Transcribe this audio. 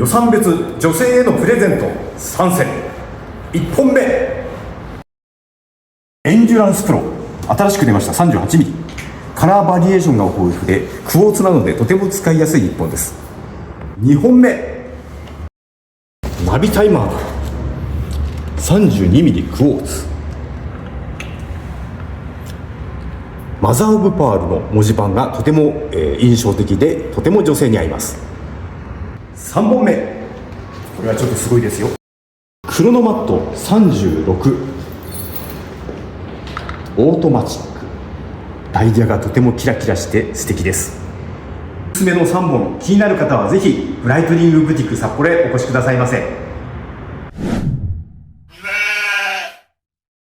予算別女性へのプレゼント3選。1本目、エンデュランスプロ、新しく出ました 38mm。 カラーバリエーションが豊富でクォーツなのでとても使いやすい1本です。2本目、ナビタイマー 32mm クォーツ。マザー・オブ・パールの文字盤がとても印象的でとても女性に合います。3本目、これはちょっとすごいですよ。クロノマット36オートマチック。ダイヤがとてもキラキラして素敵です。おすすめの3本、気になる方はぜひブライトニングブティック札幌へお越しくださいませ。